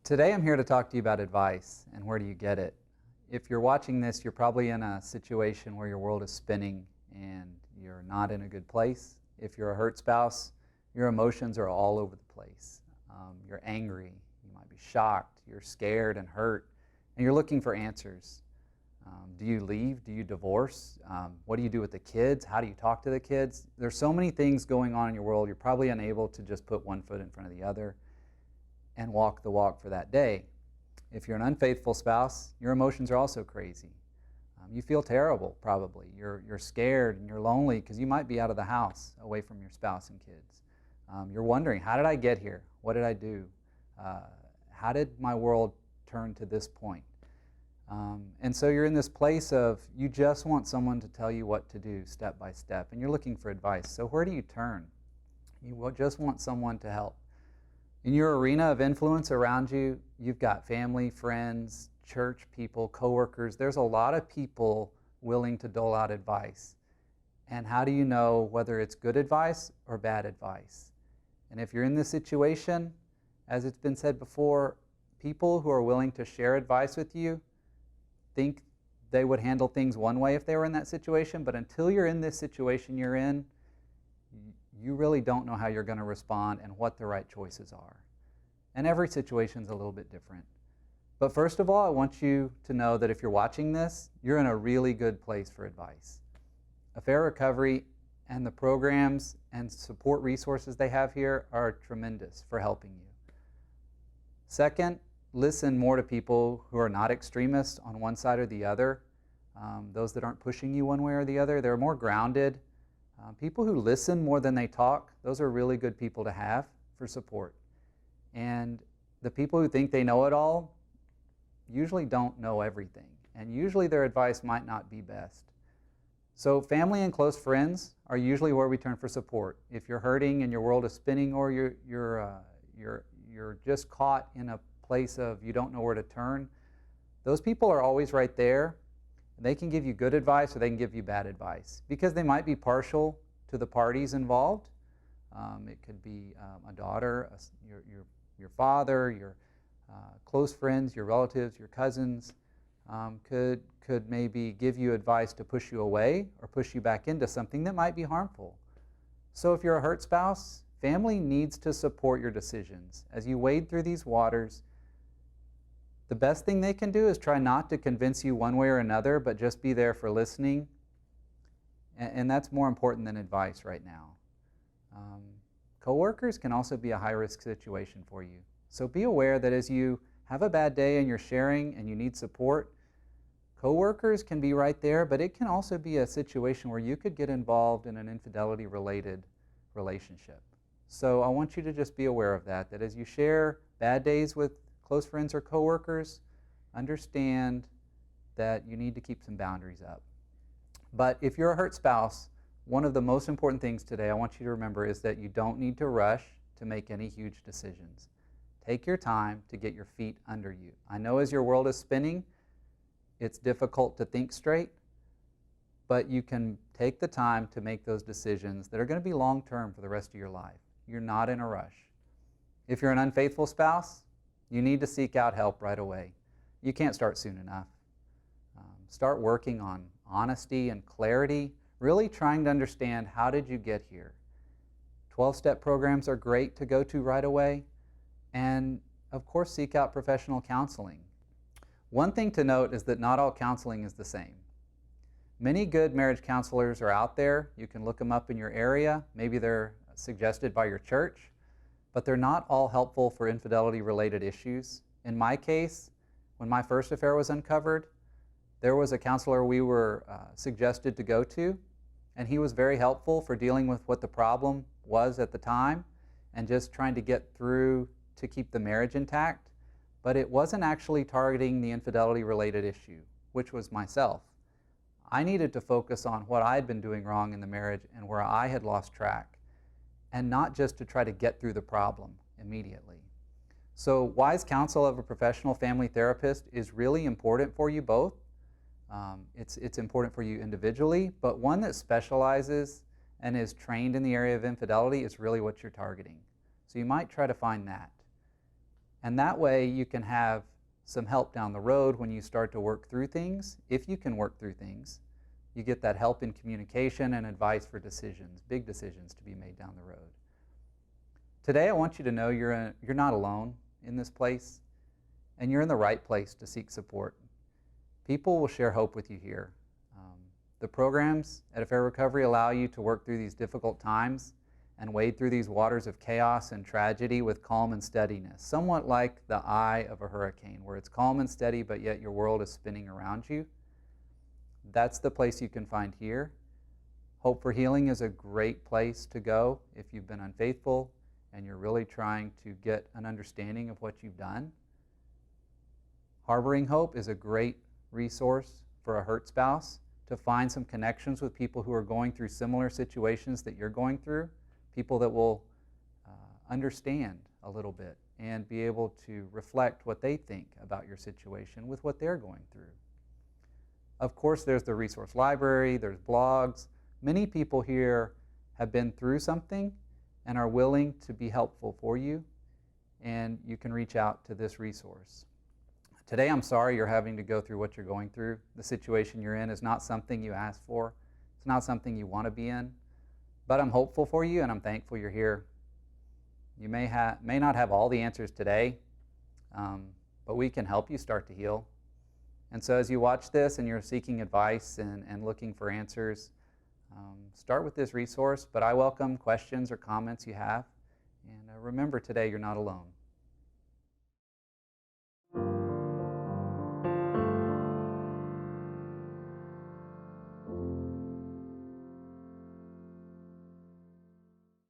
Today I'm here to talk to you about advice and where do you get it. If you're watching this, you're probably in a situation where your world is spinning and you're not in a good place. If you're a hurt spouse, your emotions are all over the place. You're angry, you might be shocked, you're scared and hurt, and you're looking for answers. Do you leave? Do you divorce? What do you do with the kids? How do you talk to the kids? There's so many things going on in your world, you're probably unable to just put one foot in front of the other and walk the walk for that day. If you're an unfaithful spouse, your emotions are also crazy. You feel terrible, probably. You're scared and you're lonely because you might be out of the house, away from your spouse and kids. You're wondering, how did I get here? What did I do? How did my world turn to this point? And so you're in this place of you just want someone to tell you what to do step by step, and you're looking for advice. So where do you turn? You just want someone to help. In your arena of influence around you, you've got family, friends, church people, coworkers. There's a lot of people willing to dole out advice. And how do you know whether it's good advice or bad advice? And if you're in this situation, as it's been said before, people who are willing to share advice with you think they would handle things one way if they were in that situation, but until you're in this situation you're in, you really don't know how you're going to respond and what the right choices are. And every situation is a little bit different. But first of all, I want you to know that if you're watching this, you're in a really good place for advice. Affair Recovery and the programs and support resources they have here are tremendous for helping you. Second, listen more to people who are not extremists on one side or the other. Those that aren't pushing you one way or the other. They're more grounded. People who listen more than they talk, those are really good people to have for support. And the people who think they know it all usually don't know everything. And usually their advice might not be best. So family and close friends are usually where we turn for support. If you're hurting and your world is spinning, or you're just caught in a place of you don't know where to turn, those people are always right there. They can give you good advice or they can give you bad advice because they might be partial to the parties involved. It could be a daughter, your father, your close friends, your relatives, your cousins could maybe give you advice to push you away or push you back into something that might be harmful. So if you're a hurt spouse, family needs to support your decisions. As you wade through these waters, the best thing they can do is try not to convince you one way or another, but just be there for listening. And that's more important than advice right now. Coworkers can also be a high-risk situation for you. So be aware that as you have a bad day and you're sharing and you need support, coworkers can be right there, but it can also be a situation where you could get involved in an infidelity-related relationship. So I want you to just be aware of that as you share bad days with close friends or coworkers, understand that you need to keep some boundaries up. But if you're a hurt spouse, one of the most important things today I want you to remember is that you don't need to rush to make any huge decisions. Take your time to get your feet under you. I know as your world is spinning, it's difficult to think straight, but you can take the time to make those decisions that are going to be long-term for the rest of your life. You're not in a rush. If you're an unfaithful spouse, you need to seek out help right away. You can't start soon enough. Start working on honesty and clarity, really trying to understand how did you get here. 12-step programs are great to go to right away. And of course, seek out professional counseling. One thing to note is that not all counseling is the same. Many good marriage counselors are out there. You can look them up in your area. Maybe they're suggested by your church. But they're not all helpful for infidelity-related issues. In my case, when my first affair was uncovered, there was a counselor we were suggested to go to, and he was very helpful for dealing with what the problem was at the time and just trying to get through to keep the marriage intact. But it wasn't actually targeting the infidelity-related issue, which was myself. I needed to focus on what I had been doing wrong in the marriage and where I had lost track, and not just to try to get through the problem immediately. So wise counsel of a professional family therapist is really important for you both. It's important for you individually, but one that specializes and is trained in the area of infidelity is really what you're targeting. So you might try to find that. And that way you can have some help down the road when you start to work through things. If you can work through things, you get that help in communication and advice for decisions, big decisions to be made down the road. Today I want you to know you're not alone in this place, and you're in the right place to seek support. People will share hope with you here. The programs at Affair Recovery allow you to work through these difficult times and wade through these waters of chaos and tragedy with calm and steadiness, somewhat like the eye of a hurricane, where it's calm and steady, but yet your world is spinning around you. That's the place you can find here. Hope for Healing is a great place to go if you've been unfaithful and you're really trying to get an understanding of what you've done. Harboring Hope is a great resource for a hurt spouse to find some connections with people who are going through similar situations that you're going through, people that will understand a little bit and be able to reflect what they think about your situation with what they're going through. Of course, there's the resource library, there's blogs. Many people here have been through something and are willing to be helpful for you, and you can reach out to this resource. Today, I'm sorry you're having to go through what you're going through. The situation you're in is not something you asked for. It's not something you want to be in. But I'm hopeful for you, and I'm thankful you're here. You may not have all the answers today, but we can help you start to heal. And so as you watch this and you're seeking advice and looking for answers, start with this resource. But I welcome questions or comments you have. And remember today, you're not alone.